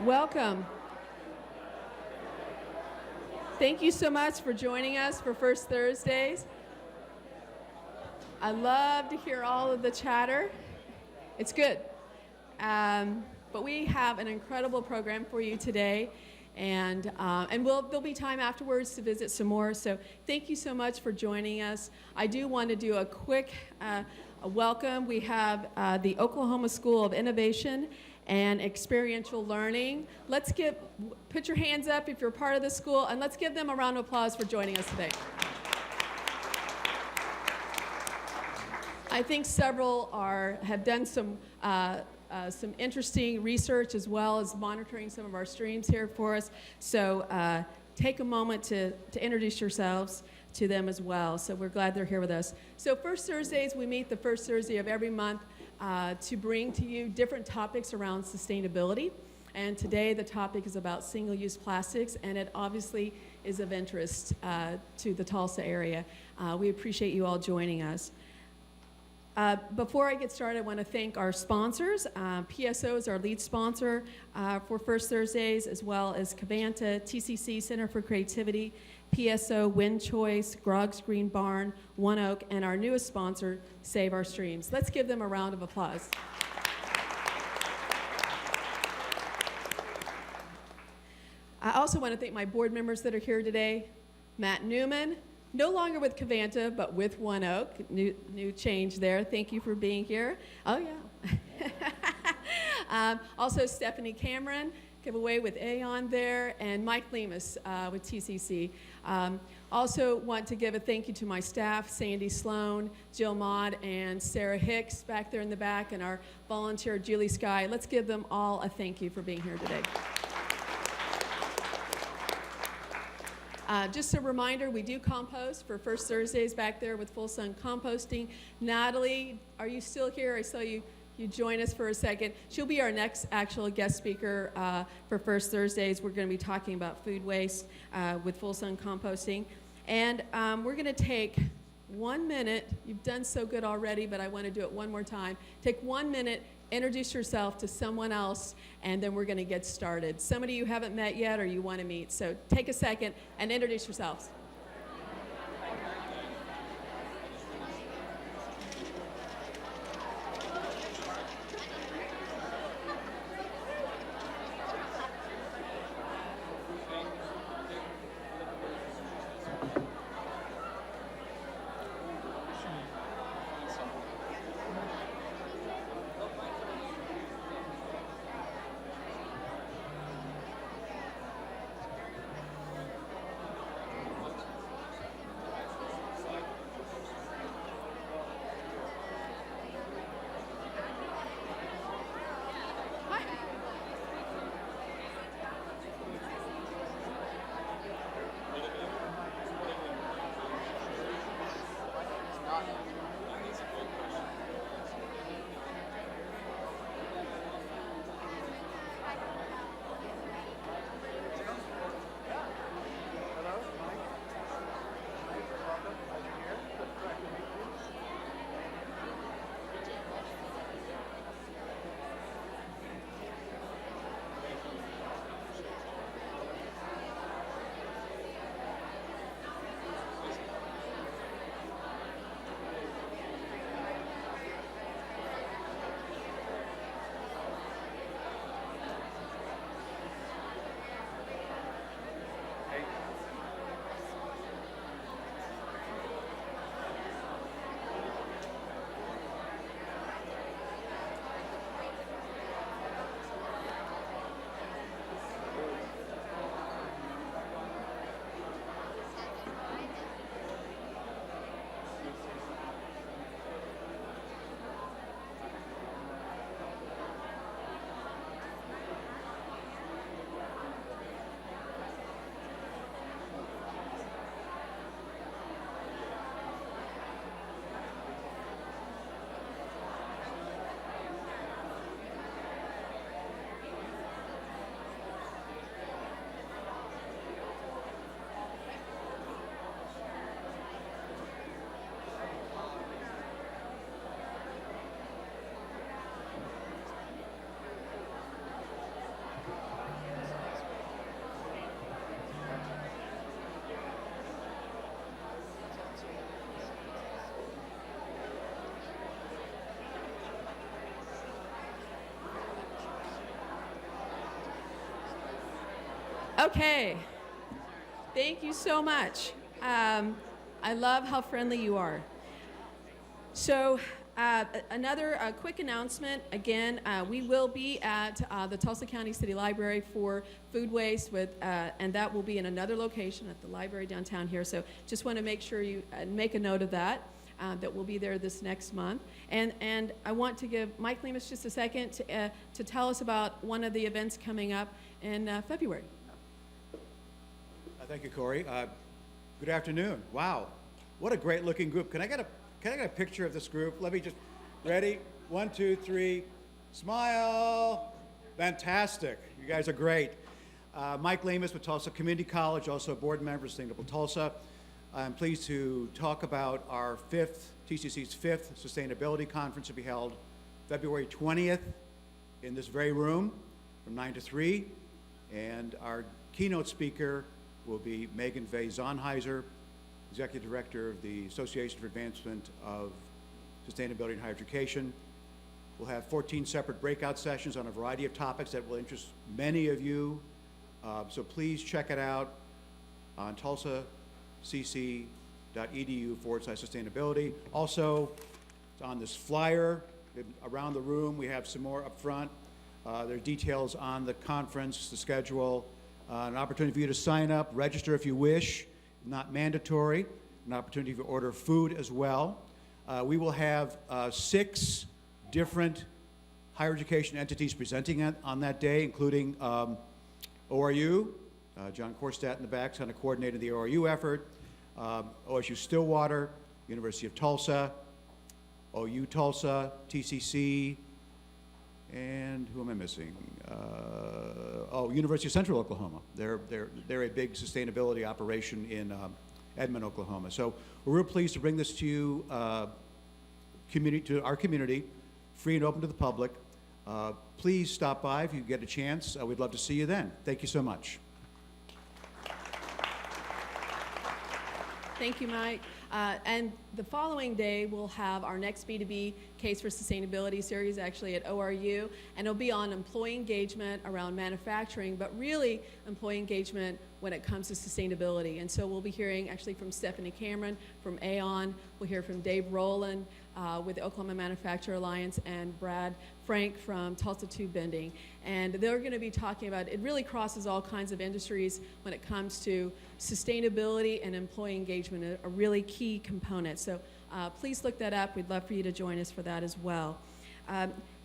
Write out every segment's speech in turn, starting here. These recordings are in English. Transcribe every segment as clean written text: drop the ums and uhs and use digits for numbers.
Welcome. Thank you so much for joining us for First Thursdays. I love to hear all of the chatter. It's good. But we have an incredible program for you today, and there'll be time afterwards to visit some more. So thank you so much for joining us. I do want to do a quick welcome. We have the Oklahoma School of Innovation and Experiential Learning. Put your hands up if you're part of the school, and let's give them a round of applause for joining us today. I think several have done some interesting research as well as monitoring some of our streams here for us. So take a moment to introduce yourselves to them as well. So we're glad they're here with us. So First Thursdays, we meet the first Thursday of every month to bring to you different topics around sustainability. And today the topic is about single-use plastics, and it obviously is of interest to the Tulsa area. We appreciate you all joining us. Before I get started, I want to thank our sponsors. PSO is our lead sponsor for First Thursdays, as well as Cavanta, TCC Center for Creativity, PSO, Wind Choice, Grog's Green Barn, One Oak, and our newest sponsor, Save Our Streams. Let's give them a round of applause. I also want to thank my board members that are here today. Matt Newman, no longer with Cavanta, but with One Oak. New change there. Thank you for being here. Oh, yeah. Also, Stephanie Cameron, giveaway with Aon there, and Mike Lemus with TCC. Also want to give a thank you to my staff, Sandy Sloan, Jill Maud, and Sarah Hicks back there in the back, and our volunteer, Julie Skye. Let's give them all a thank you for being here today. Just a reminder, we do compost for First Thursdays back there with Full Sun Composting. Natalie, are you still here? I saw you join us for a second. She'll be our next actual guest speaker for First Thursdays. We're going to be talking about food waste with Full Sun Composting. And we're going to take 1 minute. You've done so good already, but I want to do it one more time. Take 1 minute, introduce yourself to someone else, and then we're going to get started. Somebody you haven't met yet or you want to meet. So take a second and introduce yourselves. Okay. Thank you so much. I love how friendly you are. So another quick announcement. Again, we will be at the Tulsa County City Library for food waste, and that will be in another location at the library downtown here. So just want to make sure you make a note of that. That will be there this next month. And I want to give Mike Lemus just a second to tell us about one of the events coming up in February. Thank you, Corey. Good afternoon. Wow, what a great looking group. Can I get a picture of this group? Let me just, ready? 1, 2, 3, smile. Fantastic, you guys are great. Mike Lemus with Tulsa Community College, also a board member of Sustainable Tulsa. I'm pleased to talk about our TCC's fifth Sustainability Conference to be held February 20th in this very room from 9 to 3. And our keynote speaker will be Megan Vey Zonheiser, Executive Director of the Association for Advancement of Sustainability and Higher Education. We'll have 14 separate breakout sessions on a variety of topics that will interest many of you. So please check it out on tulsacc.edu/sustainability. Also, it's on this flyer around the room. We have some more up front. There are details on the conference, the schedule, an opportunity for you to sign up, register if you wish, not mandatory, an opportunity to order food as well. We will have 6 different higher education entities presenting on that day, including ORU, John Korstat in the back, kind of coordinating the ORU effort, OSU Stillwater, University of Tulsa, OU Tulsa, TCC, and who am I missing? University of Central Oklahoma. They're a big sustainability operation in Edmond, Oklahoma. So we're real pleased to bring this to you, to our community, free and open to the public. Please stop by if you get a chance. We'd love to see you then. Thank you so much. Thank you, Mike. And the following day, we'll have our next B2B Case for Sustainability series actually at ORU, and it'll be on employee engagement around manufacturing, but really employee engagement when it comes to sustainability. And so we'll be hearing actually from Stephanie Cameron from Aon, we'll hear from Dave Rowland with the Oklahoma Manufacturer Alliance, and Brad Frank from Tulsa Tube Bending. And they're going to be talking about, it really crosses all kinds of industries when it comes to sustainability, and employee engagement are really key components. So please look that up. We'd love for you to join us for that as well.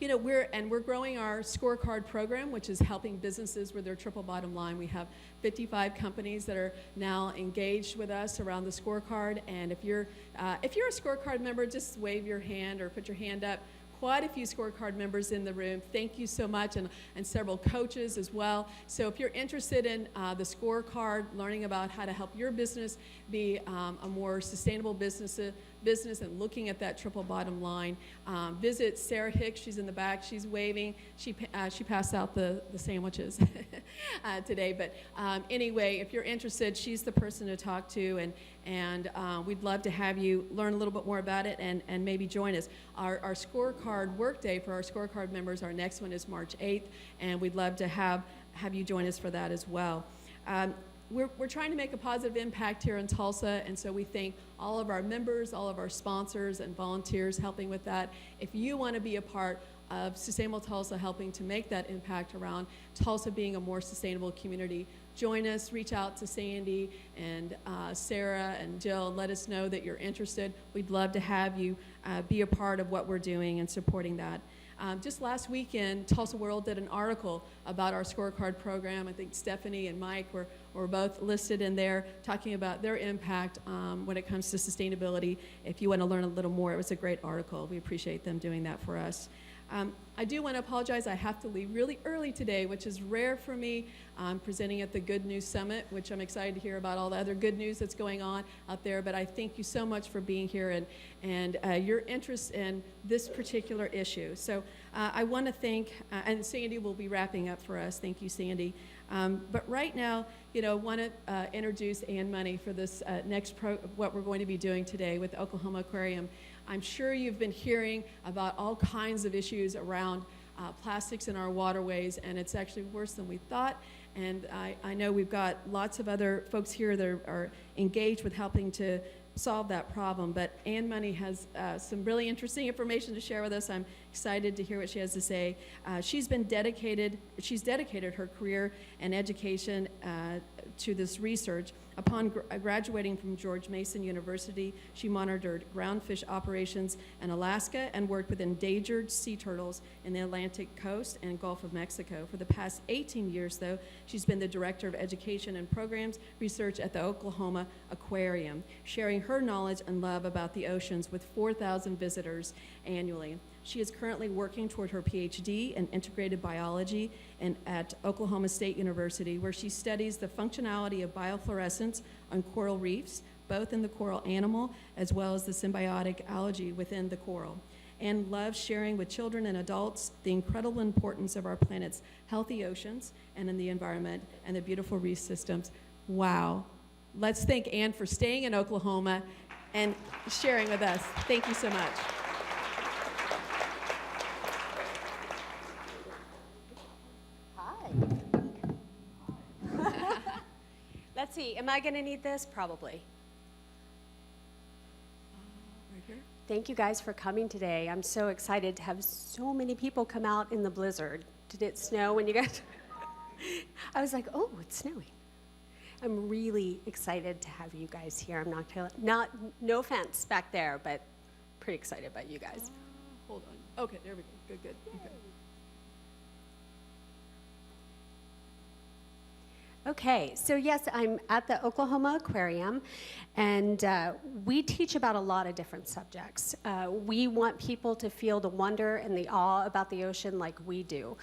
You know, we're growing our scorecard program, which is helping businesses with their triple bottom line. We have 55 companies that are now engaged with us around the scorecard. And if you're a scorecard member, just wave your hand or put your hand up. Quite a few scorecard members in the room. Thank you so much, and several coaches as well. So if you're interested in the scorecard, learning about how to help your business be a more sustainable business and looking at that triple bottom line, visit Sarah Hicks. She's in the back. She's waving. She passed out the sandwiches today. But anyway, if you're interested, she's the person to talk to, and we'd love to have you learn a little bit more about it and maybe join us. Our scorecard work day for our scorecard members, our next one is March 8th, and we'd love to have you join us for that as well. We're trying to make a positive impact here in Tulsa, and so we thank all of our members, all of our sponsors and volunteers helping with that. If you want to be a part of Sustainable Tulsa helping to make that impact around Tulsa being a more sustainable community, join us, reach out to Sandy and Sarah and Jill, and let us know that you're interested. We'd love to have you be a part of what we're doing and supporting that. Just last weekend, Tulsa World did an article about our scorecard program. I think Stephanie and Mike were both listed in there talking about their impact when it comes to sustainability. If you want to learn a little more, it was a great article. We appreciate them doing that for us. I do want to apologize. I have to leave really early today, which is rare for me. I'm presenting at the Good News Summit, which I'm excited to hear about all the other good news that's going on out there. But I thank you so much for being here and your interest in this particular issue. So I want to thank, and Sandy will be wrapping up for us. Thank you, Sandy. But right now, I want to introduce Ann Money for this what we're going to be doing today with the Oklahoma Aquarium. I'm sure you've been hearing about all kinds of issues around plastics in our waterways, and it's actually worse than we thought. And I know we've got lots of other folks here that are engaged with helping to solve that problem. But Ann Money has some really interesting information to share with us. I'm excited to hear what she has to say. She's dedicated her career and education to this research. Upon graduating from George Mason University, she monitored groundfish operations in Alaska and worked with endangered sea turtles in the Atlantic coast and Gulf of Mexico. For the past 18 years, though, she's been the Director of Education and Programs Research at the Oklahoma Aquarium, sharing her knowledge and love about the oceans with 4,000 visitors annually. She is currently working toward her PhD in integrated biology at Oklahoma State University, where she studies the functionality of biofluorescence on coral reefs, both in the coral animal as well as the symbiotic algae within the coral, and loves sharing with children and adults the incredible importance of our planet's healthy oceans and in the environment and the beautiful reef systems. Wow. Let's thank Ann for staying in Oklahoma and sharing with us. Thank you so much. Let's see, am I going to need this? Probably. Right here. Thank you guys for coming today. I'm so excited to have so many people come out in the blizzard. Did it snow when you got? I was like, oh, it's snowing. I'm really excited to have you guys here. I'm no offense back there, but pretty excited about you guys. Hold on. Okay, there we go. Good, good. Okay. Okay, so yes, I'm at the Oklahoma Aquarium, and we teach about a lot of different subjects. We want people to feel the wonder and the awe about the ocean like we do.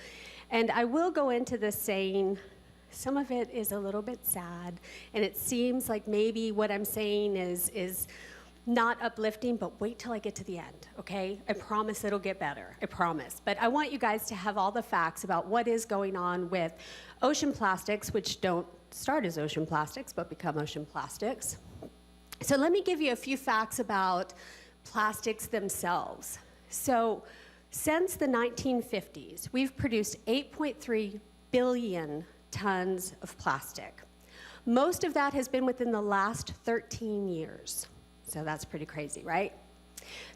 And I will go into this saying, some of it is a little bit sad, and it seems like maybe what I'm saying is not uplifting, but wait till I get to the end, okay? I promise it'll get better, I promise. But I want you guys to have all the facts about what is going on with ocean plastics, which don't start as ocean plastics, but become ocean plastics. So let me give you a few facts about plastics themselves. So since the 1950s, we've produced 8.3 billion tons of plastic. Most of that has been within the last 13 years. So that's pretty crazy, right?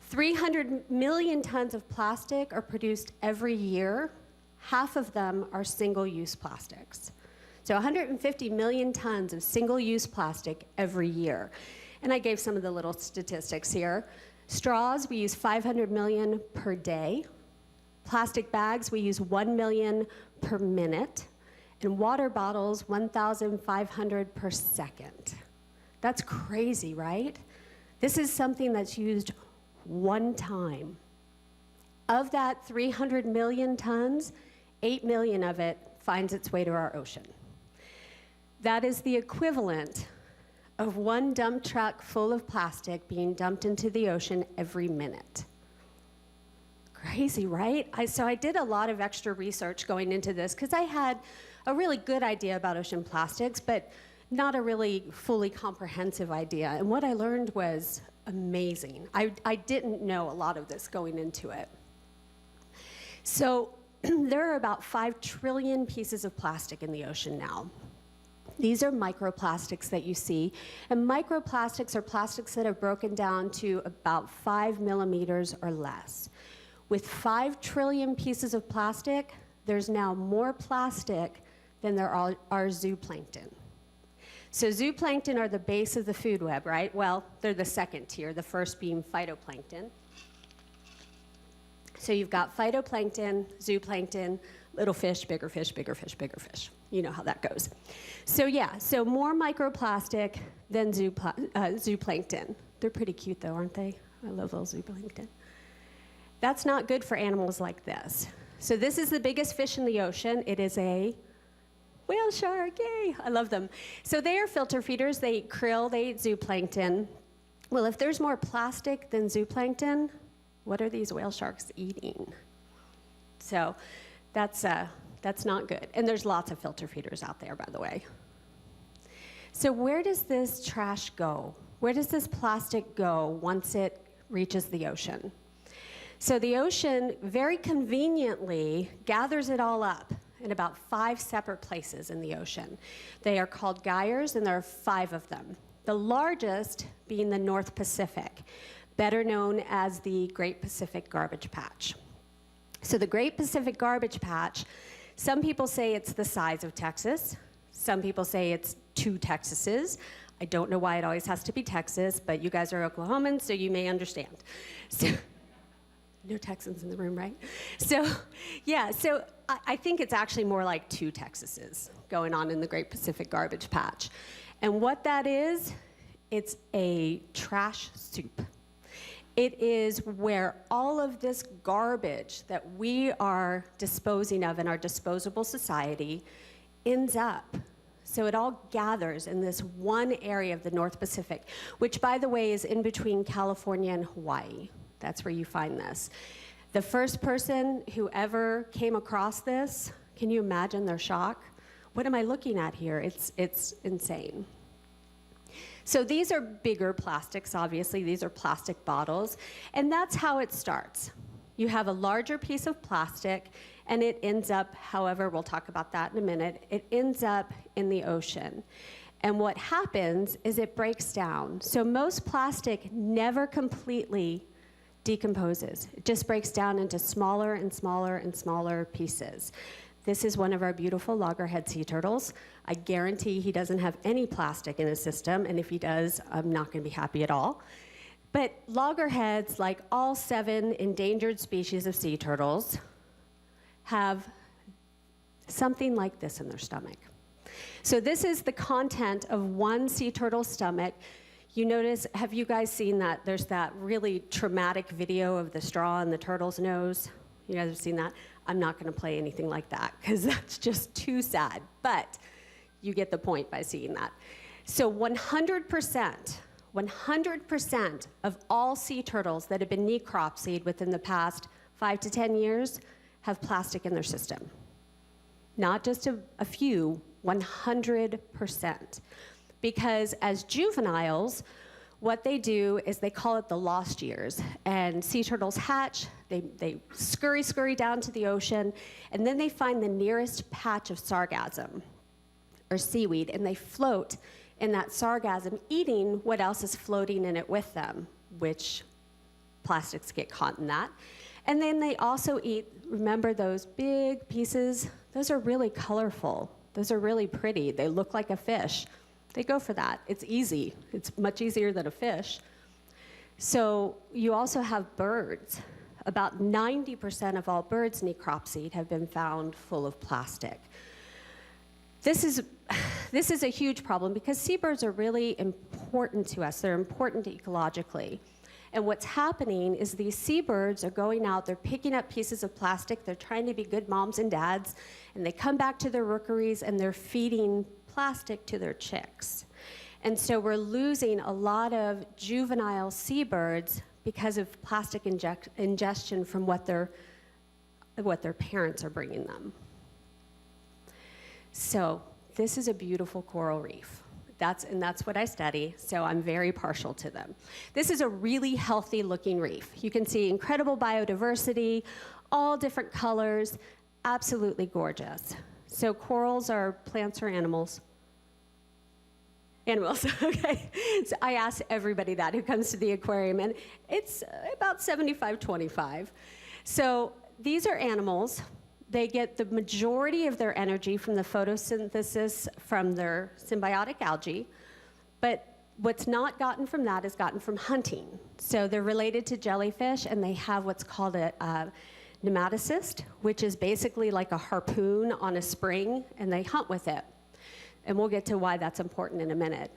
300 million tons of plastic are produced every year. Half of them are single-use plastics. So 150 million tons of single-use plastic every year. And I gave some of the little statistics here. Straws, we use 500 million per day. Plastic bags, we use 1 million per minute. And water bottles, 1,500 per second. That's crazy, right? This is something that's used one time. Of that 300 million tons, 8 million of it finds its way to our ocean. That is the equivalent of one dump truck full of plastic being dumped into the ocean every minute. Crazy, right? So I did a lot of extra research going into this because I had a really good idea about ocean plastics, but not a really fully comprehensive idea. And what I learned was amazing. I didn't know a lot of this going into it. So there are about 5 trillion pieces of plastic in the ocean now. These are microplastics that you see. And microplastics are plastics that have broken down to about 5 millimeters or less. With 5 trillion pieces of plastic, there's now more plastic than there are zooplankton. So zooplankton are the base of the food web, right? Well, they're the second tier, the first being phytoplankton. So you've got phytoplankton, zooplankton, little fish, bigger fish, bigger fish, bigger fish. You know how that goes. So yeah, so more microplastic than zooplankton. They're pretty cute though, aren't they? I love little zooplankton. That's not good for animals like this. So this is the biggest fish in the ocean. It is a whale shark, yay, I love them. So they are filter feeders, they eat krill, they eat zooplankton. Well, if there's more plastic than zooplankton, what are these whale sharks eating? So that's not good. And there's lots of filter feeders out there, by the way. So where does this trash go? Where does this plastic go once it reaches the ocean? So the ocean very conveniently gathers it all up in about 5 separate places in the ocean. They are called gyres, and there are 5 of them. The largest being the North Pacific, better known as the Great Pacific Garbage Patch. So the Great Pacific Garbage Patch, some people say it's the size of Texas. Some people say it's 2 Texases. I don't know why it always has to be Texas, but you guys are Oklahomans, so you may understand. So, no Texans in the room, right? So, yeah, so I think it's actually more like 2 Texases going on in the Great Pacific Garbage Patch. And what that is, it's a trash soup. It is where all of this garbage that we are disposing of in our disposable society ends up. So it all gathers in this one area of the North Pacific, which, by the way, is in between California and Hawaii. That's where you find this. The first person who ever came across this, can you imagine their shock? What am I looking at here? It's insane. So these are bigger plastics, obviously. These are plastic bottles. And that's how it starts. You have a larger piece of plastic, and it ends up, however, we'll talk about that in a minute, it ends up in the ocean. And what happens is it breaks down. So most plastic never completely decomposes. It just breaks down into smaller and smaller and smaller pieces. This is one of our beautiful loggerhead sea turtles. I guarantee he doesn't have any plastic in his system, and if he does, I'm not going to be happy at all. But loggerheads, like all 7 endangered species of sea turtles, have something like this in their stomach. So this is the content of one sea turtle's stomach. You notice, have you guys seen that? There's that really traumatic video of the straw in the turtle's nose. You guys have seen that? I'm not going to play anything like that because that's just too sad. But you get the point by seeing that. So 100% of all sea turtles that have been necropsied within the past 5 to 10 years have plastic in their system. Not just a few, 100%. Because as juveniles, what they do is they call it the lost years. And sea turtles hatch, they scurry down to the ocean, and then they find the nearest patch of sargassum, or seaweed, and they float in that sargassum, eating what else is floating in it with them, which plastics get caught in that. And then they also eat, remember those big pieces? Those are really colorful. Those are really pretty. They look like a fish. They go for that. It's easy. It's much easier than a fish. So you also have birds. About 90% of all birds necropsied have been found full of plastic. This is a huge problem because seabirds are really important to us. They're important ecologically. And what's happening is these seabirds are going out, they're picking up pieces of plastic, they're trying to be good moms and dads, and they come back to their rookeries and they're feeding plastic to their chicks. And so we're losing a lot of juvenile seabirds because of plastic ingestion from what their parents are bringing them. So this is a beautiful coral reef. That's what I study, so I'm very partial to them. This is a really healthy looking reef. You can see incredible biodiversity, all different colors, absolutely gorgeous. So corals are plants or animals? Animals, okay. So I ask everybody that who comes to the aquarium, and it's about 75-25. So these are animals. They get the majority of their energy from the photosynthesis from their symbiotic algae, but what's not gotten from that is gotten from hunting. So they're related to jellyfish, and they have what's called a nematocyst, which is basically like a harpoon on a spring, and they hunt with it. And we'll get to why that's important in a minute.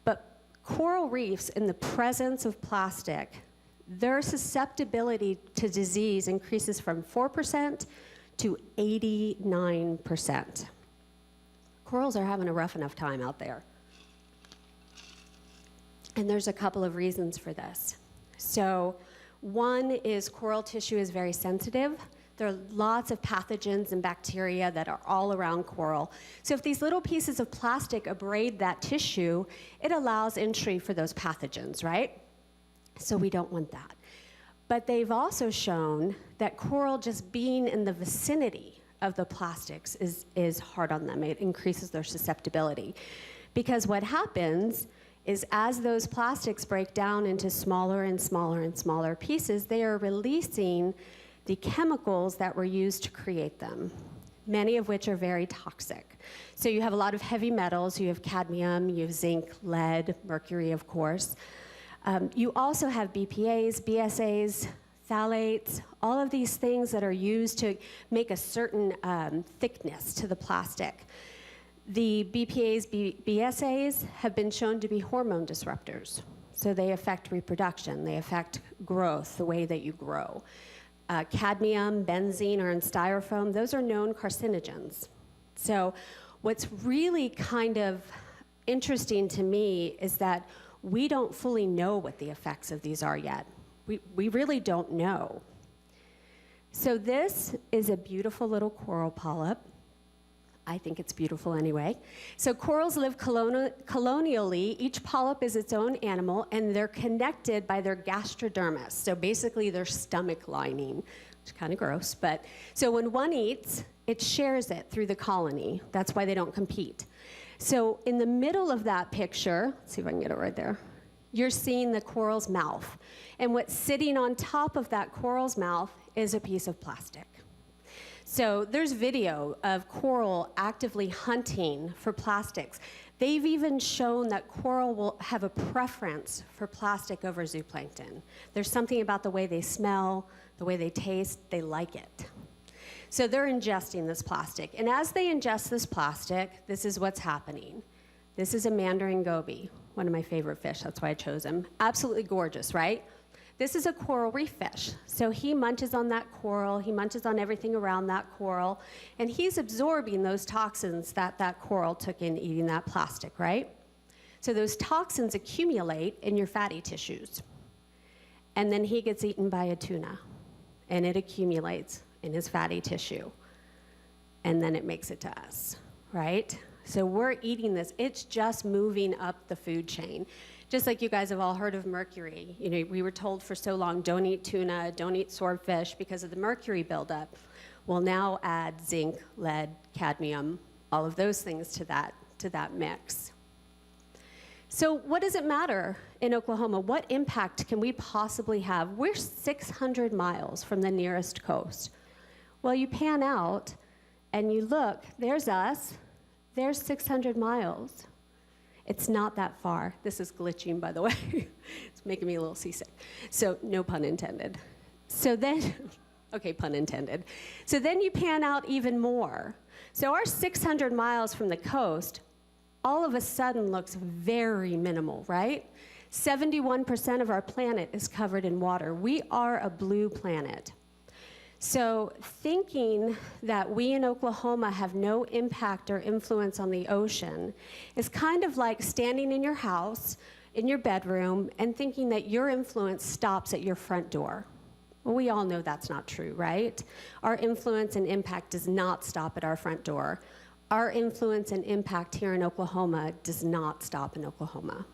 But coral reefs, in the presence of plastic, their susceptibility to disease increases from 4% to 89%. Corals are having a rough enough time out there. And there's a couple of reasons for this. So one is coral tissue is very sensitive. There are lots of pathogens and bacteria that are all around coral. So if these little pieces of plastic abrade that tissue, it allows entry for those pathogens, right? So we don't want that. But they've also shown that coral just being in the vicinity of the plastics is hard on them. It increases their susceptibility. Because what happens is as those plastics break down into smaller and smaller and smaller pieces, they are releasing the chemicals that were used to create them, many of which are very toxic. So you have a lot of heavy metals. You have cadmium, you have zinc, lead, mercury, of course. You also have BPAs, BSAs, phthalates, all of these things that are used to make a certain thickness to the plastic. The BPAs, BSAs have been shown to be hormone disruptors. So they affect reproduction, they affect growth, the way that you grow. Cadmium, benzene, or in styrofoam, those are known carcinogens. So what's really kind of interesting to me is that we don't fully know what the effects of these are yet. We really don't know. So this is a beautiful little coral polyp. I think it's beautiful anyway. So corals live colonially. Each polyp is its own animal, and they're connected by their gastrodermis, so basically their stomach lining, which is kind of gross. But so when one eats, it shares it through the colony. That's why they don't compete. So in the middle of that picture, let's see if I can get it right there, you're seeing the coral's mouth. And what's sitting on top of that coral's mouth is a piece of plastic. So there's video of coral actively hunting for plastics. They've even shown that coral will have a preference for plastic over zooplankton. There's something about the way they smell, the way they taste, they like it. So they're ingesting this plastic. And as they ingest this plastic, this is what's happening. This is a mandarin goby, one of my favorite fish. That's why I chose him. Absolutely gorgeous, right? This is a coral reef fish. So he munches on that coral, he munches on everything around that coral, and he's absorbing those toxins that that coral took in eating that plastic, right? So those toxins accumulate in your fatty tissues. And then he gets eaten by a tuna, and it accumulates in his fatty tissue. And then it makes it to us, right? So we're eating this. It's just moving up the food chain. Just like you guys have all heard of mercury. You know, we were told for so long, don't eat tuna, don't eat swordfish because of the mercury buildup. We'll now add zinc, lead, cadmium, all of those things to that mix. So what does it matter in Oklahoma? What impact can we possibly have? We're 600 miles from the nearest coast. Well, you pan out and you look, there's us, there's 600 miles. It's not that far. This is glitching, by the way. It's making me a little seasick. So no pun intended. So then, okay, pun intended. So then you pan out even more. So our 600 miles from the coast all of a sudden looks very minimal, right? 71% of our planet is covered in water. We are a blue planet. So thinking that we in Oklahoma have no impact or influence on the ocean is kind of like standing in your house, in your bedroom, and thinking that your influence stops at your front door. Well, we all know that's not true, right? Our influence and impact does not stop at our front door. Our influence and impact here in Oklahoma does not stop in Oklahoma.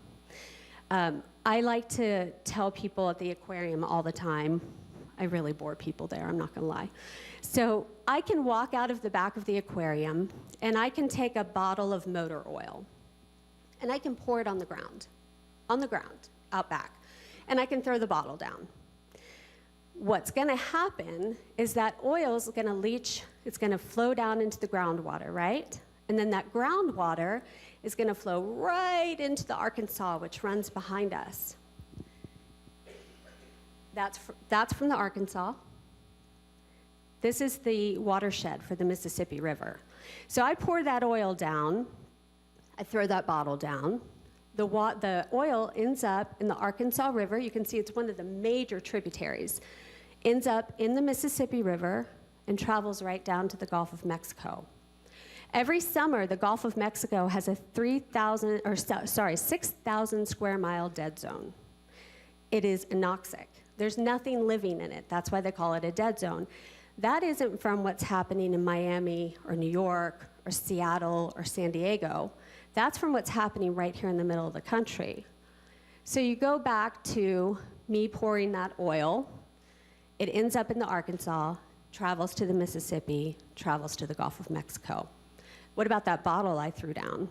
I like to tell people at the aquarium all the time, I really bore people there, I'm not gonna lie. So I can walk out of the back of the aquarium and I can take a bottle of motor oil and I can pour it on the ground, out back, and I can throw the bottle down. What's gonna happen is that oil's gonna leach, it's gonna flow down into the groundwater, right? And then that groundwater is gonna flow right into the Arkansas, which runs behind us. That's from the Arkansas. This is the watershed for the Mississippi River. So I pour that oil down, I throw that bottle down. The oil ends up in the Arkansas River. You can see it's one of the major tributaries. Ends up in the Mississippi River and travels right down to the Gulf of Mexico. Every summer, the Gulf of Mexico has a 6,000 square mile dead zone. It is anoxic. There's nothing living in it. That's why they call it a dead zone. That isn't from what's happening in Miami or New York or Seattle or San Diego. That's from what's happening right here in the middle of the country. So you go back to me pouring that oil. It ends up in the Arkansas, travels to the Mississippi, travels to the Gulf of Mexico. What about that bottle I threw down?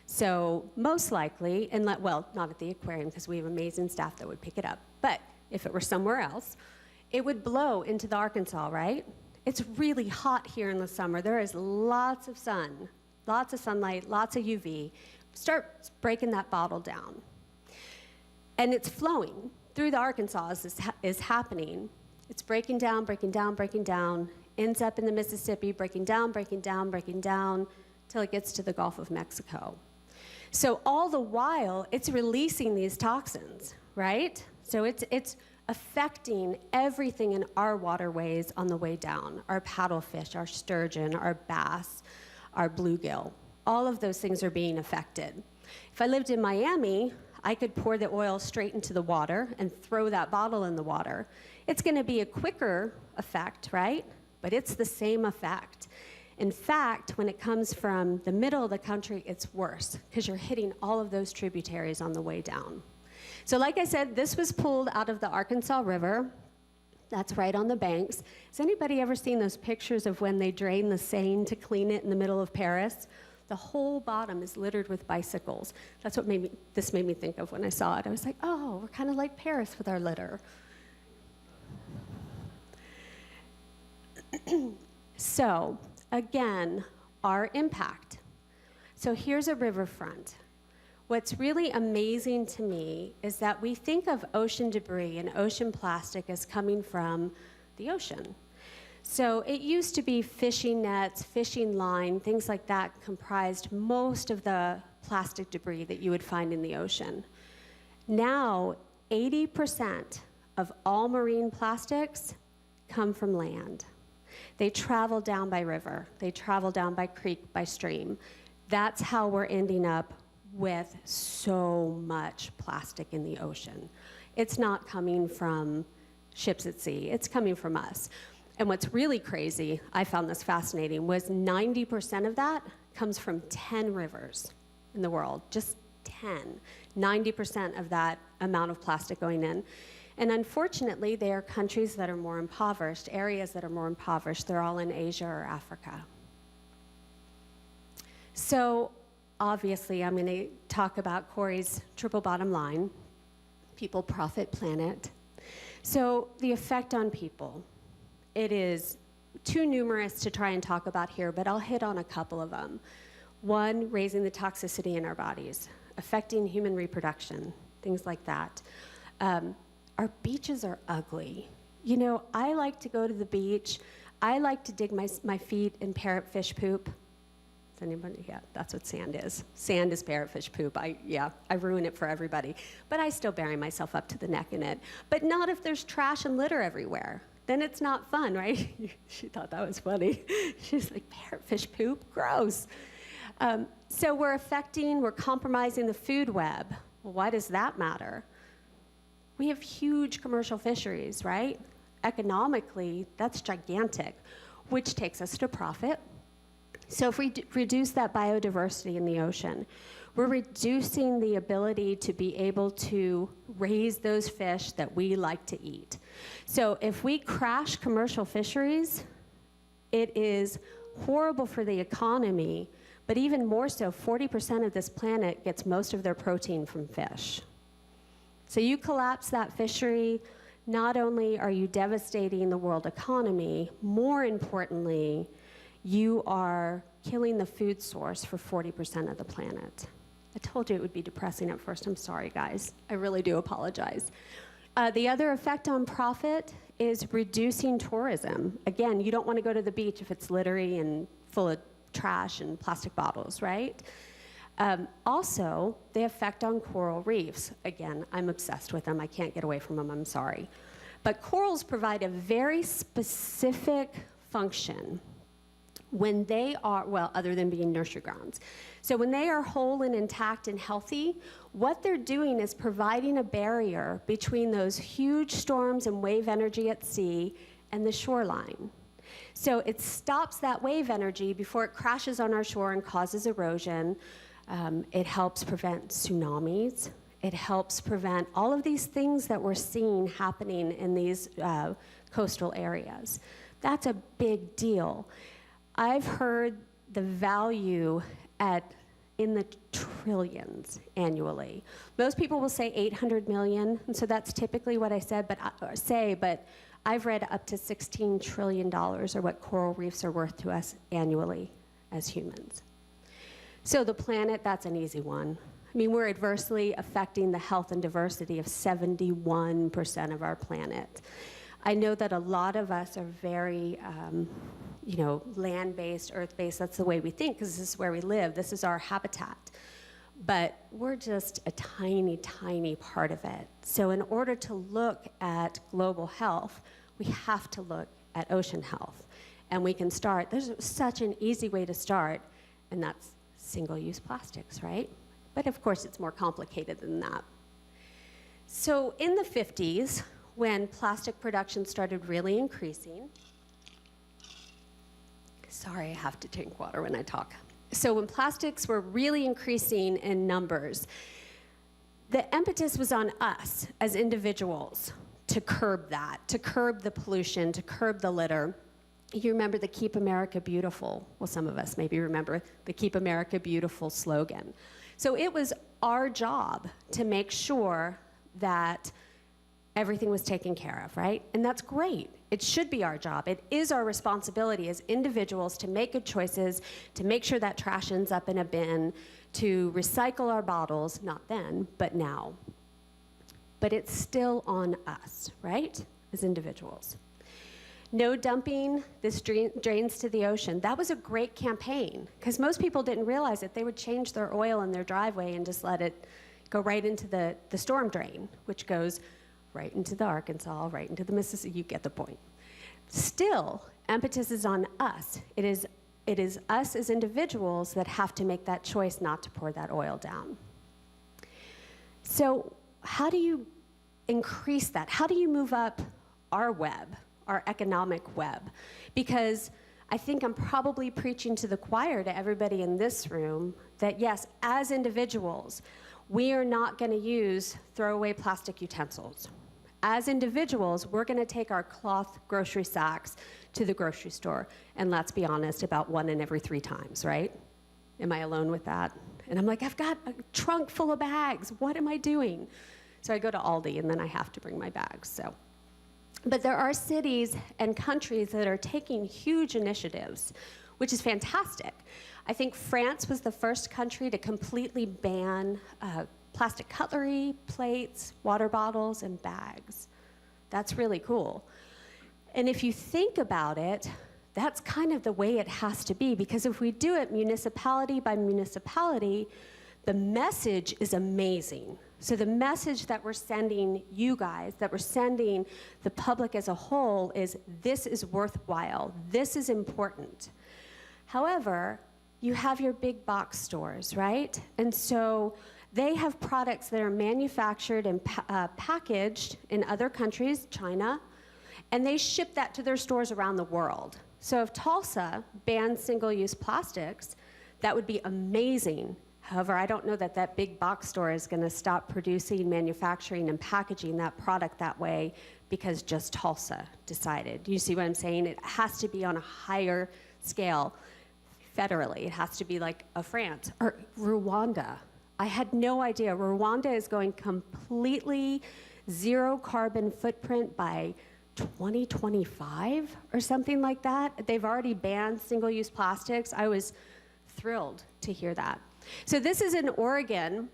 So most likely, well, not at the aquarium because we have amazing staff that would pick it up, but if it were somewhere else, it would blow into the Arkansas, right? It's really hot here in the summer. There is lots of sun, lots of sunlight, lots of UV. Start breaking that bottle down. And it's flowing through the Arkansas as this is happening. It's breaking down, breaking down, breaking down, ends up in the Mississippi, breaking down, breaking down, breaking down, till it gets to the Gulf of Mexico. So all the while, it's releasing these toxins, right? So it's affecting everything in our waterways on the way down, our paddlefish, our sturgeon, our bass, our bluegill. All of those things are being affected. If I lived in Miami, I could pour the oil straight into the water and throw that bottle in the water. It's gonna be a quicker effect, right? But it's the same effect. In fact, when it comes from the middle of the country, it's worse because you're hitting all of those tributaries on the way down. So like I said, this was pulled out of the Arkansas River. That's right on the banks. Has anybody ever seen those pictures of when they drain the Seine to clean it in the middle of Paris? The whole bottom is littered with bicycles. That's what this made me think of when I saw it. I was like, oh, we're kind of like Paris with our litter. So, again, our impact. So here's a riverfront. What's really amazing to me is that we think of ocean debris and ocean plastic as coming from the ocean. So it used to be fishing nets, fishing line, things like that comprised most of the plastic debris that you would find in the ocean. Now, 80% of all marine plastics come from land. They travel down by river. They travel down by creek, by stream. That's how we're ending up with so much plastic in the ocean. It's not coming from ships at sea. It's coming from us. And what's really crazy, I found this fascinating, was 90% of that comes from 10 rivers in the world, just 10. 90% of that amount of plastic going in. And unfortunately, they are countries that are more impoverished, areas that are more impoverished. They're all in Asia or Africa. So obviously, I'm going to talk about Corey's triple bottom line, people, profit, planet. So the effect on people. It is too numerous to try and talk about here, but I'll hit on a couple of them. One, raising the toxicity in our bodies, affecting human reproduction, things like that. Our beaches are ugly. You know, I like to go to the beach. I like to dig my feet in parrotfish poop. Does anybody? Yeah, that's what sand is. Sand is parrotfish poop. I ruin it for everybody. But I still bury myself up to the neck in it. But not if there's trash and litter everywhere. Then it's not fun, right? She thought that was funny. She's like, parrotfish poop? Gross. So we're compromising the food web. Well, why does that matter? We have huge commercial fisheries, right? Economically, that's gigantic, which takes us to profit. So if we reduce that biodiversity in the ocean, we're reducing the ability to be able to raise those fish that we like to eat. So if we crash commercial fisheries, it is horrible for the economy, but even more so, 40% of this planet gets most of their protein from fish. So you collapse that fishery, not only are you devastating the world economy, more importantly, you are killing the food source for 40% of the planet. I told you it would be depressing at first. I'm sorry, guys. I really do apologize. The other effect on profit is reducing tourism. Again, you don't want to go to the beach if it's littery and full of trash and plastic bottles, right? Also, the effect on coral reefs. Again, I'm obsessed with them. I can't get away from them. I'm sorry. But corals provide a very specific function when they are, well, other than being nursery grounds. So when they are whole and intact and healthy, what they're doing is providing a barrier between those huge storms and wave energy at sea and the shoreline. So it stops that wave energy before it crashes on our shore and causes erosion. It helps prevent tsunamis. It helps prevent all of these things that we're seeing happening in these coastal areas. That's a big deal. I've heard the value in the trillions annually. Most people will say 800 million, and so that's typically what I said, but I've read up to $16 trillion are what coral reefs are worth to us annually as humans. So the planet, that's an easy one. I mean, we're adversely affecting the health and diversity of 71% of our planet. I know that a lot of us are very, land-based, earth-based. That's the way we think, because this is where we live. This is our habitat. But we're just a tiny, tiny part of it. So in order to look at global health, we have to look at ocean health. And we can start, there's such an easy way to start, and that's single-use plastics, right? But of course, it's more complicated than that. So in the 50s, when plastic production started really increasing, sorry, I have to drink water when I talk. So when plastics were really increasing in numbers, the impetus was on us as individuals to curb that, to curb the pollution, to curb the litter. You remember the Keep America Beautiful. Well, some of us maybe remember the Keep America Beautiful slogan. So it was our job to make sure that everything was taken care of, right? And that's great. It should be our job. It is our responsibility as individuals to make good choices, to make sure that trash ends up in a bin, to recycle our bottles, not then, but now. But it's still on us, right, as individuals. No dumping, this drains to the ocean. That was a great campaign, because most people didn't realize that they would change their oil in their driveway and just let it go right into the storm drain, which goes right into the Arkansas, right into the Mississippi. You get the point. Still, impetus is on us. It is us as individuals that have to make that choice not to pour that oil down. So how do you increase that? How do you move up our web, our economic web? Because I think I'm probably preaching to the choir to everybody in this room that yes, as individuals, we are not going to use throwaway plastic utensils. As individuals, we're going to take our cloth grocery sacks to the grocery store, and let's be honest, about 1 in every 3 times, right? Am I alone with that? And I'm like, I've got a trunk full of bags. What am I doing? So I go to Aldi, and then I have to bring my bags. So, but there are cities and countries that are taking huge initiatives, which is fantastic. I think France was the first country to completely ban plastic cutlery, plates, water bottles, and bags. That's really cool. And if you think about it, that's kind of the way it has to be, because if we do it municipality by municipality, the message is amazing. So the message that we're sending you guys, that we're sending the public as a whole is this is worthwhile, this is important. However, you have your big box stores, right? And so they have products that are manufactured and packaged in other countries, China, and they ship that to their stores around the world. So if Tulsa bans single-use plastics, that would be amazing. However, I don't know that that big box store is going to stop producing, manufacturing, and packaging that product that way because just Tulsa decided. You see what I'm saying? It has to be on a higher scale federally. It has to be like a France or Rwanda. I had no idea. Rwanda is going completely zero carbon footprint by 2025 or something like that. They've already banned single-use plastics. I was thrilled to hear that. So this is in Oregon,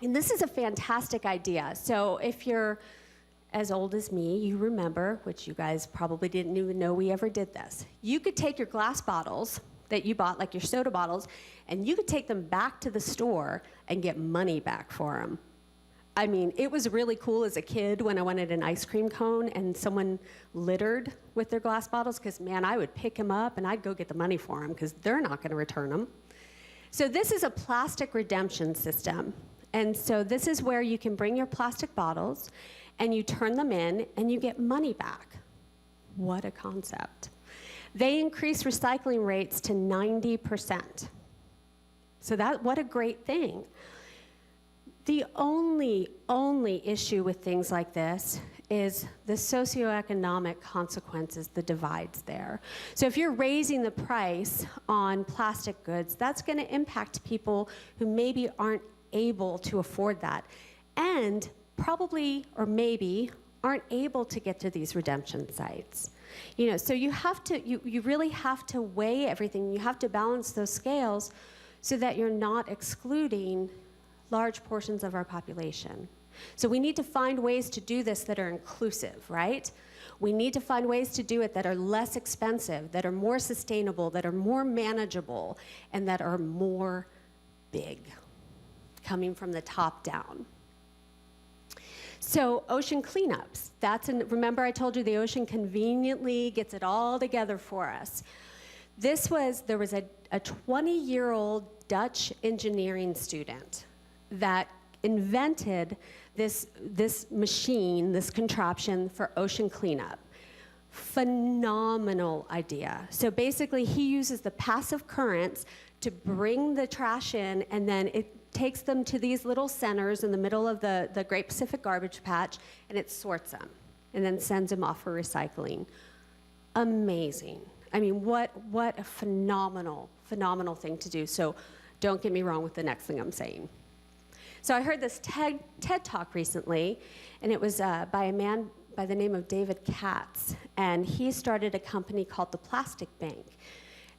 and this is a fantastic idea. So if you're as old as me, you remember, which you guys probably didn't even know we ever did this. You could take your glass bottles that you bought, like your soda bottles, and you could take them back to the store and get money back for them. I mean, it was really cool as a kid when I wanted an ice cream cone and someone littered with their glass bottles, because, man, I would pick them up and I'd go get the money for them because they're not going to return them. So this is a plastic redemption system. And so this is where you can bring your plastic bottles and you turn them in and you get money back. What a concept. They increase recycling rates to 90%. So what a great thing. The only issue with things like this is the socioeconomic consequences, the divides there. So if you're raising the price on plastic goods, that's going to impact people who maybe aren't able to afford that, and probably or maybe aren't able to get to these redemption sites. You know, so you have to, you really have to weigh everything. You have to balance those scales so that you're not excluding large portions of our population. So we need to find ways to do this that are inclusive, right? We need to find ways to do it that are less expensive, that are more sustainable, that are more manageable, and that are more big, coming from the top down. So ocean cleanups, remember I told you the ocean conveniently gets it all together for us. There was a 20-year-old Dutch engineering student that invented this machine, this contraption for ocean cleanup. Phenomenal idea. So basically he uses the passive currents to bring the trash in, and then it takes them to these little centers in the middle of the Great Pacific Garbage Patch, and it sorts them and then sends them off for recycling. Amazing. I mean, what a phenomenal thing to do. So don't get me wrong with the next thing I'm saying. So I heard this TED Talk recently, and it was by a man by the name of David Katz, and he started a company called the Plastic Bank.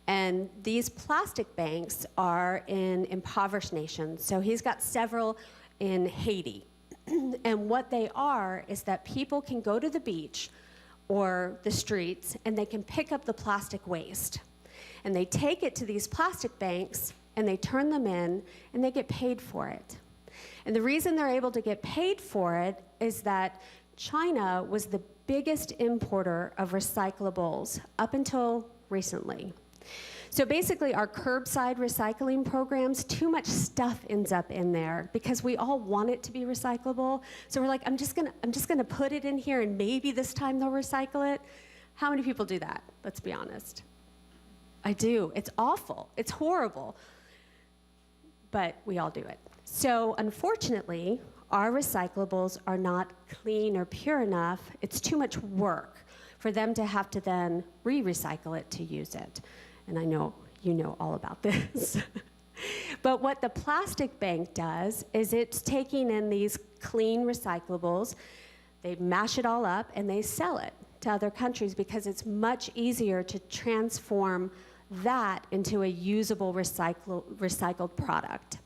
And these plastic banks are in impoverished nations. So he's got several in Haiti. And what they are is that people can go to the beach or the streets, and they can pick up the plastic waste. And they take it to these plastic banks, and they turn them in, and they get paid for it. And the reason they're able to get paid for it is that China was the biggest importer of recyclables up until recently. So basically our curbside recycling programs, too much stuff ends up in there because we all want it to be recyclable. So we're like, I'm just gonna put it in here and maybe this time they'll recycle it. How many people do that? Let's be honest. I do. It's awful. It's horrible. But we all do it. So unfortunately, our recyclables are not clean or pure enough. It's too much work for them to have to then re-recycle it to use it. And I know you know all about this. But what the plastic bank does is it's taking in these clean recyclables, they mash it all up, and they sell it to other countries because it's much easier to transform that into a usable recycled product.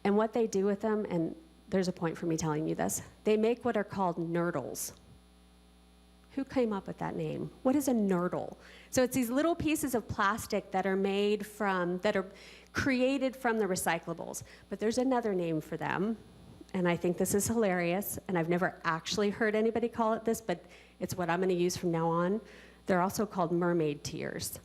And what they do with them, and there's a point for me telling you this, they make what are called nurdles. Who came up with that name? What is a nurdle? So it's these little pieces of plastic that are created from the recyclables. But there's another name for them, and I think this is hilarious, and I've never actually heard anybody call it this, but it's what I'm gonna use from now on. They're also called mermaid tears.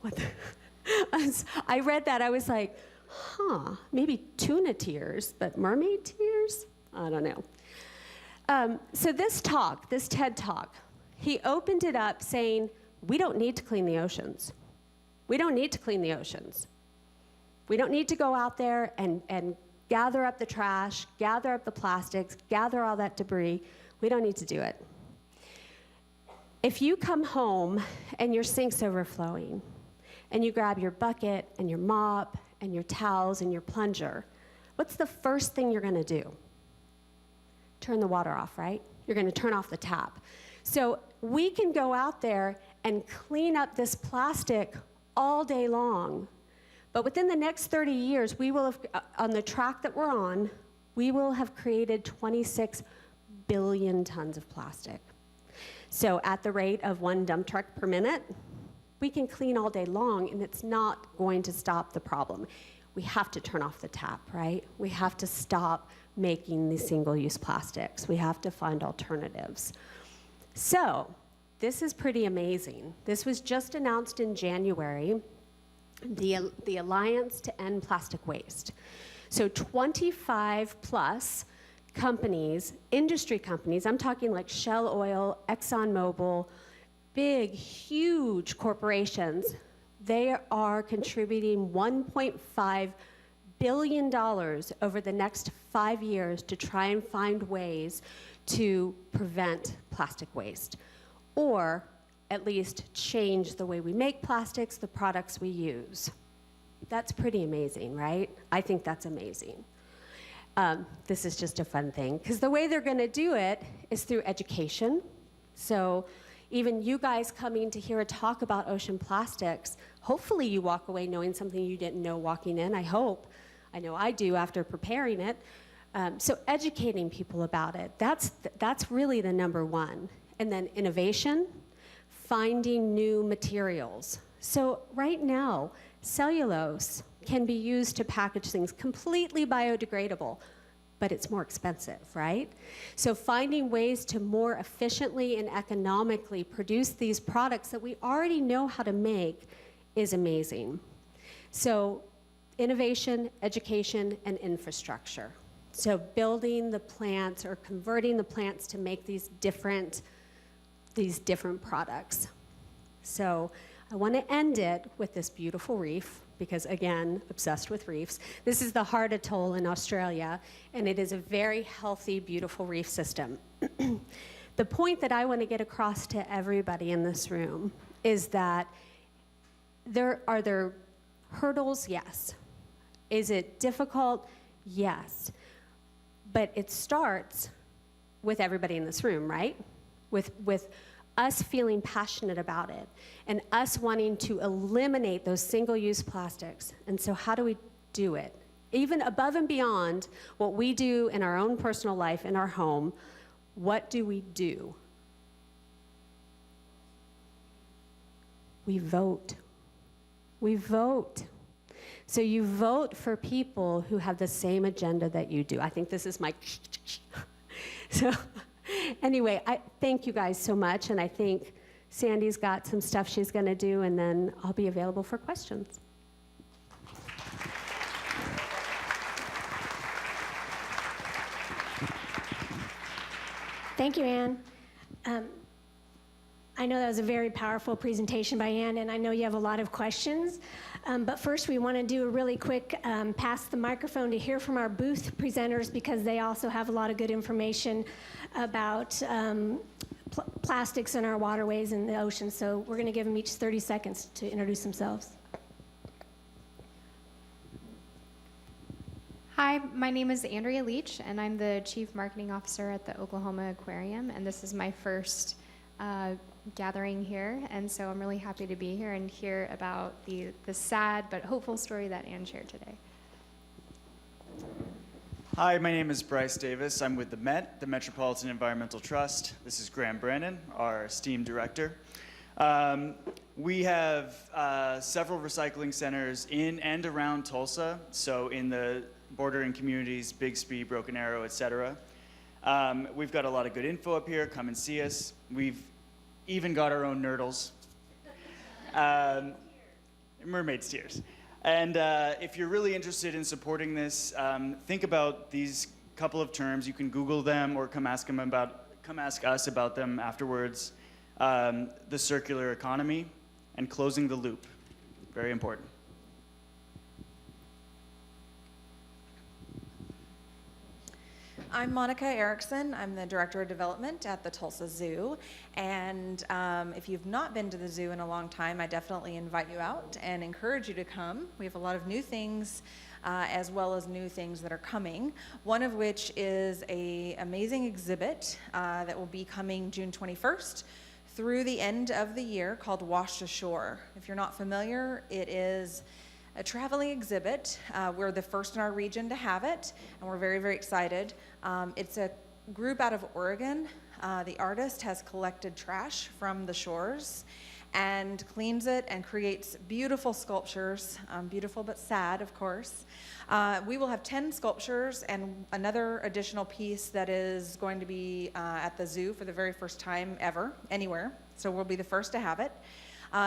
What the? I read that, I was like, huh, maybe tuna tears, but mermaid tears? I don't know. So this TED Talk, he opened it up saying, we don't need to clean the oceans. We don't need to clean the oceans. We don't need to go out there and gather up the trash, gather up the plastics, gather all that debris. We don't need to do it. If you come home and your sink's overflowing, and you grab your bucket and your mop and your towels and your plunger, what's the first thing you're gonna do? Turn the water off, right? You're gonna turn off the tap. So we can go out there and clean up this plastic all day long, but within the next 30 years, we will have, on the track that we're on, we will have created 26 billion tons of plastic. So at the rate of 1 dump truck per minute, we can clean all day long, and it's not going to stop the problem. We have to turn off the tap, right? We have to stop making these single-use plastics. We have to find alternatives. So this is pretty amazing. This was just announced in January, the Alliance to End Plastic Waste. So 25 plus companies, industry companies, I'm talking like Shell Oil, ExxonMobil, big, huge corporations, they are contributing $1.5 billion over the next 5 years to try and find ways to prevent plastic waste, or at least change the way we make plastics, the products we use. That's pretty amazing, right? I think that's amazing. This is just a fun thing, because the way they're going to do it is through education. So even you guys coming to hear a talk about ocean plastics, hopefully you walk away knowing something you didn't know walking in, I hope. I know I do after preparing it. So educating people about it, that's really the number one. And then innovation, finding new materials. So right now, cellulose can be used to package things completely biodegradable, but it's more expensive, right? So finding ways to more efficiently and economically produce these products that we already know how to make is amazing. So innovation, education, and infrastructure. So building the plants or converting the plants to make these different products. So I want to end it with this beautiful reef, because again, obsessed with reefs. This is the Heart Atoll in Australia, and it is a very healthy, beautiful reef system. The point that I want to get across to everybody in this room is that are there hurdles? Yes. Is it difficult? Yes. But it starts with everybody in this room, right? With us feeling passionate about it and us wanting to eliminate those single-use plastics. And so how do we do it? Even above and beyond what we do in our own personal life, in our home, what do? We vote. We vote. So you vote for people who have the same agenda that you do. I think this is my so anyway, I thank you guys so much, and I think Sandy's got some stuff she's going to do, and then I'll be available for questions. Thank you, Anne. I know that was a very powerful presentation by Anne, and I know you have a lot of questions. But first, we want to do a really quick pass the microphone to hear from our booth presenters, because they also have a lot of good information about plastics in our waterways and the ocean. So we're going to give them each 30 seconds to introduce themselves. Hi, my name is Andrea Leach, and I'm the Chief Marketing Officer at the Oklahoma Aquarium, and this is my first gathering here, and so I'm really happy to be here and hear about the sad but hopeful story that Anne shared today. Hi, my name is Bryce Davis. I'm with the Met, the Metropolitan Environmental Trust. This is Graham Brandon, our esteemed director. We have several recycling centers in and around Tulsa, so in the bordering communities, Bixby, Broken Arrow, etc. We've got a lot of good info up here. Come and see us. We've even got our own nurdles. Mermaid's tears. And if you're really interested in supporting this, think about these couple of terms. You can Google them or come ask us about them afterwards. The circular economy and closing the loop. Very important. I'm Monica Erickson. I'm the Director of Development at the Tulsa Zoo. And if you've not been to the zoo in a long time, I definitely invite you out and encourage you to come. We have a lot of new things as well as new things that are coming. One of which is an amazing exhibit that will be coming June 21st through the end of the year called Washed Ashore. If you're not familiar, it is a traveling exhibit. We're the first in our region to have it, and we're very, very excited. It's a group out of Oregon. The artist has collected trash from the shores and cleans it and creates beautiful sculptures, beautiful but sad, of course. We will have 10 sculptures and another additional piece that is going to be at the zoo for the very first time ever, anywhere. So we'll be the first to have it.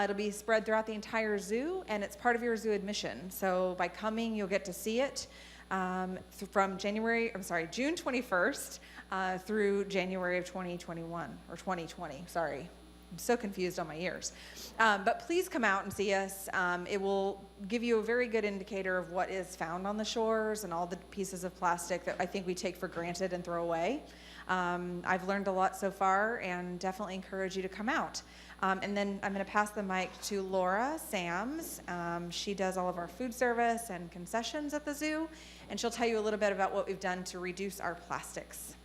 It'll be spread throughout the entire zoo, and it's part of your zoo admission. So by coming, you'll get to see it from June 21st through January of 2021, or 2020, sorry. so confused on my ears. But please come out and see us. It will give you a very good indicator of what is found on the shores and all the pieces of plastic that I think we take for granted and throw away. I've learned a lot so far and definitely encourage you to come out. And then I'm going to pass the mic to Laura Sams. She does all of our food service and concessions at the zoo, and she'll tell you a little bit about what we've done to reduce our plastics.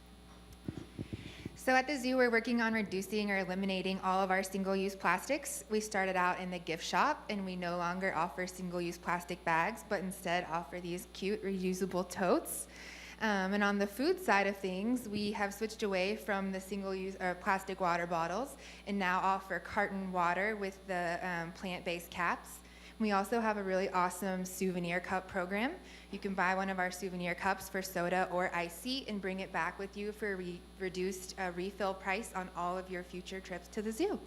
So at the zoo, we're working on reducing or eliminating all of our single-use plastics. We started out in the gift shop, and we no longer offer single-use plastic bags, but instead offer these cute reusable totes. And on the food side of things, we have switched away from the single-use plastic water bottles and now offer carton water with the plant-based caps. We also have a really awesome souvenir cup program. You can buy one of our souvenir cups for soda or iced tea and bring it back with you for a reduced refill price on all of your future trips to the zoo.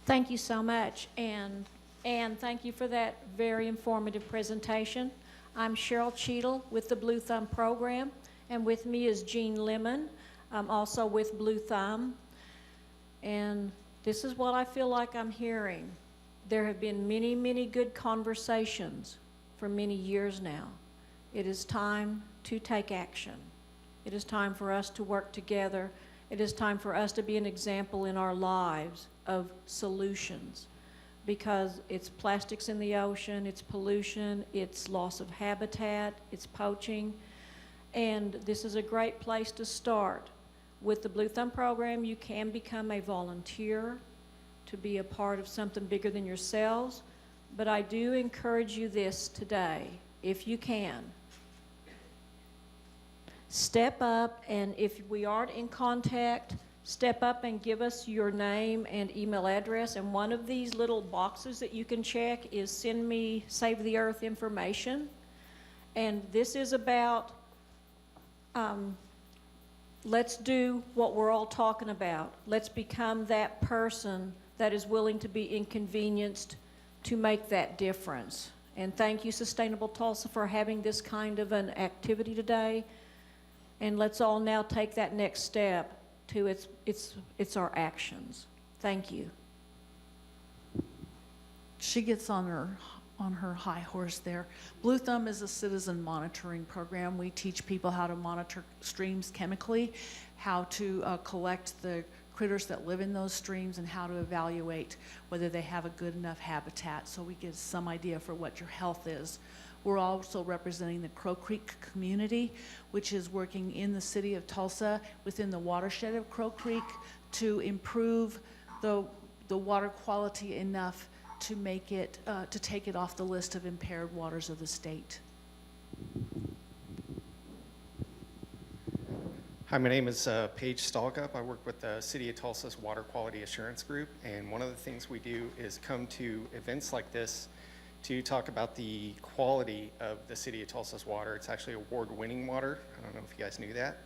Thank you so much, and thank you for that very informative presentation. I'm Cheryl Cheadle with the Blue Thumb program, and with me is Jean Lemon, also with Blue Thumb. And this is what I feel like I'm hearing. There have been many, many good conversations for many years now. It is time to take action. It is time for us to work together. It is time for us to be an example in our lives of solutions, because it's plastics in the ocean, it's pollution, it's loss of habitat, it's poaching, and this is a great place to start. With the Blue Thumb program, you can become a volunteer to be a part of something bigger than yourselves, but I do encourage you this today, if you can. Step up, and if we aren't in contact, step up and give us your name and email address, and one of these little boxes that you can check is send me Save the Earth information. And this is about let's do what we're all talking about. Let's become that person that is willing to be inconvenienced to make that difference. And thank you, Sustainable Tulsa, for having this kind of an activity today. And let's all now take that next step to it's our actions. Thank you. She gets on her high horse there. Blue Thumb is a citizen monitoring program. We teach people how to monitor streams chemically, how to collect the critters that live in those streams, and how to evaluate whether they have a good enough habitat, so we get some idea for what your health is. We're also representing the Crow Creek community, which is working in the city of Tulsa within the watershed of Crow Creek to improve the water quality enough to make it, to take it off the list of impaired waters of the state. Hi, my name is Paige Stalkup. I work with the City of Tulsa's Water Quality Assurance Group, and one of the things we do is come to events like this to talk about the quality of the City of Tulsa's water. It's actually award-winning water. I don't know if you guys knew that.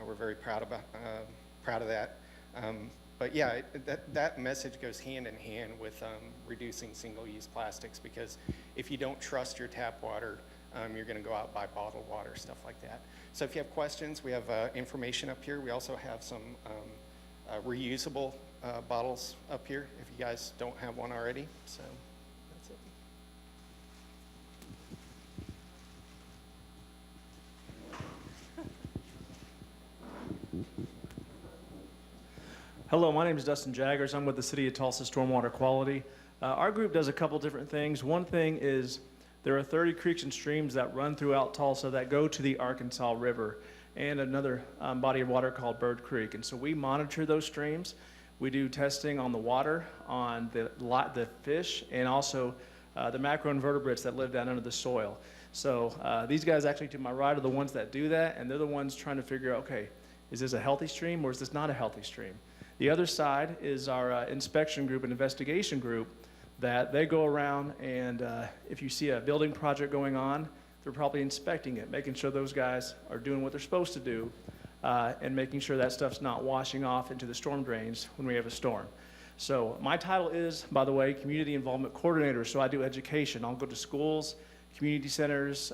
We're very proud of that. But yeah, that message goes hand in hand with reducing single-use plastics, because if you don't trust your tap water, you're going to go out and buy bottled water, stuff like that. So if you have questions, we have information up here. We also have some reusable bottles up here if you guys don't have one already. So that's it. Hello, my name is Dustin Jaggers. I'm with the City of Tulsa Stormwater Quality. Our group does a couple different things. One thing is there are 30 creeks and streams that run throughout Tulsa that go to the Arkansas River and another body of water called Bird Creek. And so we monitor those streams. We do testing on the water, on the fish, and also the macroinvertebrates that live down under the soil. So these guys actually to my right are the ones that do that, and they're the ones trying to figure out, okay, is this a healthy stream or is this not a healthy stream? The other side is our inspection group and investigation group, that they go around and if you see a building project going on, they're probably inspecting it, making sure those guys are doing what they're supposed to do, and making sure that stuff's not washing off into the storm drains when we have a storm. So my title is, by the way, Community Involvement Coordinator, so I do education. I'll go to schools, community centers,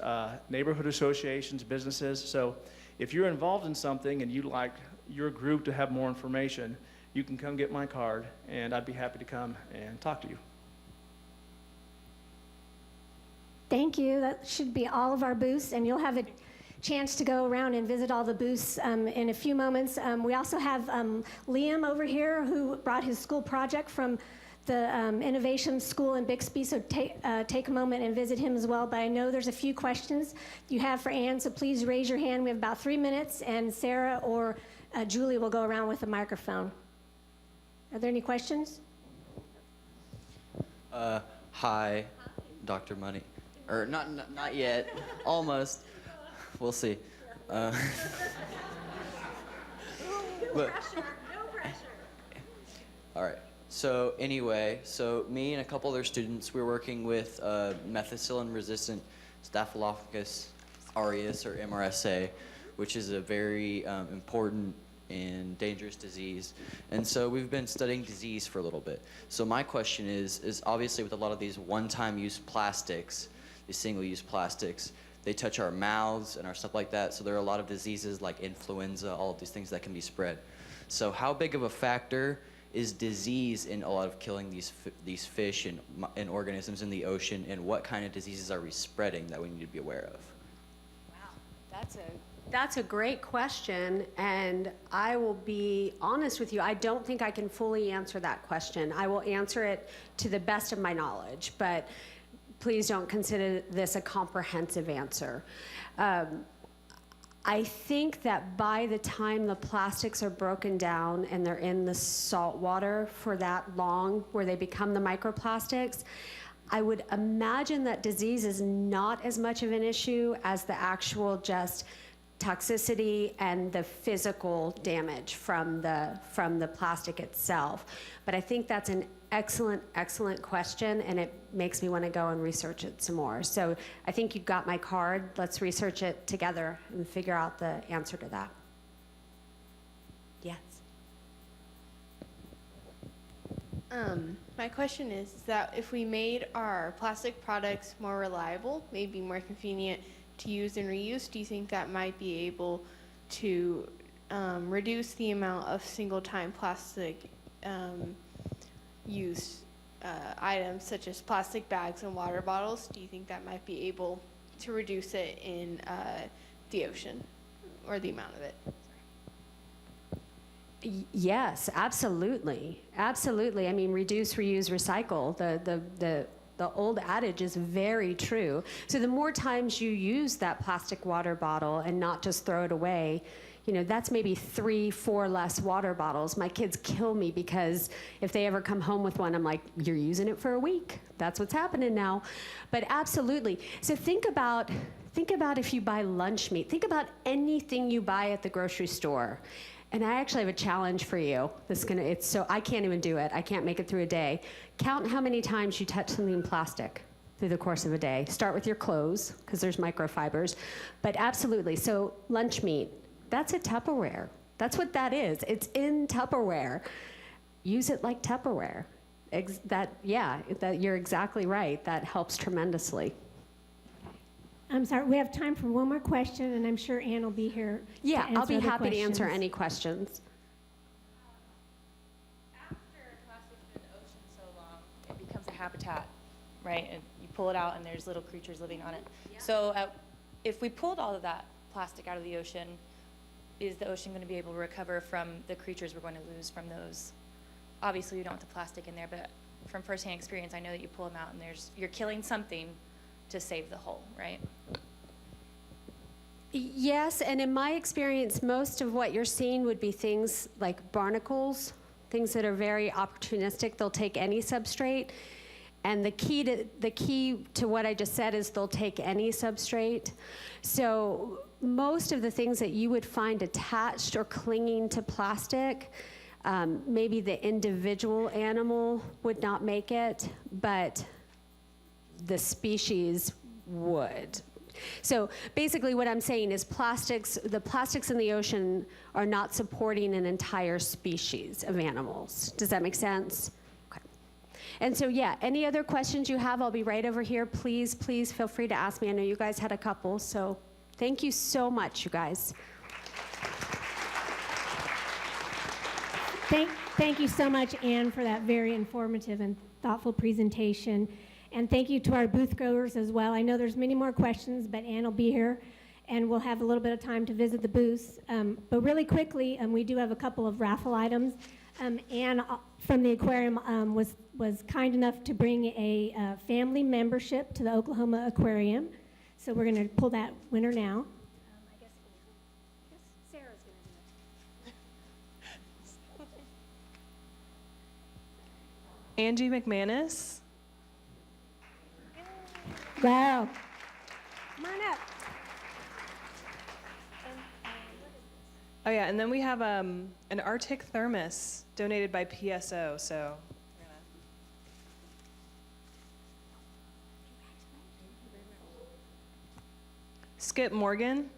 neighborhood associations, businesses. So If you're involved in something and you'd like your group to have more information, you can come get my card, and I'd be happy to come and talk to you. Thank you. That should be all of our booths, and you'll have a chance to go around and visit all the booths in a few moments. We also have Liam over here who brought his school project from the Innovation School in Bixby, so take a moment and visit him as well. But I know there's a few questions you have for Ann, so please raise your hand. We have about 3 minutes, and Sarah or Julie will go around with a microphone. Are there any questions? Hi, Dr. Money. Or not yet. Almost. We'll see. But, No pressure. all right. So anyway, so me and a couple other students, we're working with methicillin-resistant Staphylococcus aureus, or MRSA, which is a very important and dangerous disease. And so we've been studying disease for a little bit. So my question is obviously with a lot of these one-time use plastics, these single-use plastics, they touch our mouths and our stuff like that. So there are a lot of diseases like influenza, all of these things that can be spread. So how big of a factor is disease in a lot of killing these fish and organisms in the ocean, and what kind of diseases are we spreading that we need to be aware of? Wow, that's a great question, and I will be honest with you, I don't think I can fully answer that question. I will answer it to the best of my knowledge, but please don't consider this a comprehensive answer. I think that by the time the plastics are broken down and they're in the salt water for that long, where they become the microplastics, I would imagine that disease is not as much of an issue as the actual just toxicity and the physical damage from the plastic itself. But I think that's an excellent question, and it makes me want to go and research it some more. So I think you got my card. Let's research it together and figure out the answer to that. Yes. My question is that if we made our plastic products more reliable, maybe more convenient to use and reuse, do you think that might be able to reduce the amount of single-time plastic use items such as plastic bags and water bottles? Do you think that might be able to reduce it in the ocean, or the amount of it? Yes, absolutely. Absolutely. I mean, reduce, reuse, recycle. The old adage is very true. So the more times you use that plastic water bottle and not just throw it away, you know, that's maybe 3-4 less water bottles. My kids kill me because if they ever come home with one, I'm like, you're using it for a week. That's what's happening now. But absolutely. So think about if you buy lunch meat. Think about anything you buy at the grocery store. And I actually have a challenge for you. I can't even do it. I can't make it through a day. Count how many times you touch something in plastic through the course of a day. Start with your clothes, because there's microfibers. But absolutely, so lunch meat, that's a Tupperware. That's what that is. It's in Tupperware. Use it like Tupperware. You're exactly right. That helps tremendously. I'm sorry, we have time for one more question, and I'm sure Ann will be here. Yeah, I'll be happy to answer questions. any questions. After plastic's been in the ocean so long, it becomes a habitat, right? And you pull it out, and there's little creatures living on it. Yeah. So if we pulled all of that plastic out of the ocean, is the ocean going to be able to recover from the creatures we're going to lose from those? Obviously, you don't want the plastic in there, but from firsthand experience, I know that you pull them out, and you're killing something to save the whole, right? Yes, and in my experience, most of what you're seeing would be things like barnacles, things that are very opportunistic. They'll take any substrate. And the key to what I just said is they'll take any substrate. So most of the things that you would find attached or clinging to plastic, maybe the individual animal would not make it, but the species would. So basically what I'm saying is the plastics in the ocean are not supporting an entire species of animals. Does that make sense? Okay. And so yeah, any other questions you have, I'll be right over here. Please feel free to ask me. I know you guys had a couple, so thank you so much, you guys. Thank you so much, Anne, for that very informative and thoughtful presentation. And thank you to our booth goers as well. I know there's many more questions, but Anne will be here, and we'll have a little bit of time to visit the booths. But really quickly, we do have a couple of raffle items. Anne from the aquarium was kind enough to bring a family membership to the Oklahoma Aquarium. So we're going to pull that winner now. I guess Sarah's going to do it. Angie McManus. Wow. Come on up. Oh yeah, and then we have an Arctic thermos donated by PSO. So we're gonna... Skip Morgan.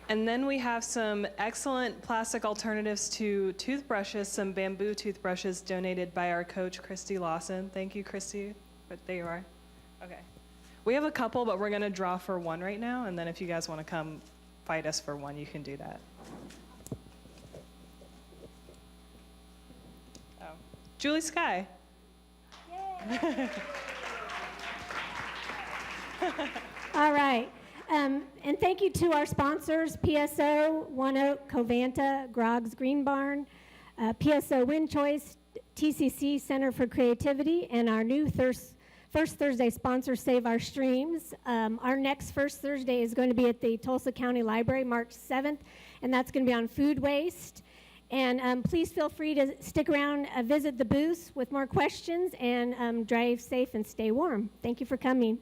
And then we have some excellent plastic alternatives to toothbrushes, some bamboo toothbrushes donated by our coach, Christy Lawson. Thank you, Christy. But there you are. Okay. We have a couple, but we're going to draw for one right now. And then if you guys want to come fight us for one, you can do that. Oh. Julie Sky. Yay. All right. And thank you to our sponsors, PSO, One Oak, Covanta, Grog's Green Barn, PSO Wind Choice, TCC Center for Creativity, and our new First Thursday sponsor, Save Our Streams. Our next First Thursday is going to be at the Tulsa County Library, March 7th, and that's going to be on food waste. And please feel free to stick around, visit the booths with more questions, and drive safe and stay warm. Thank you for coming.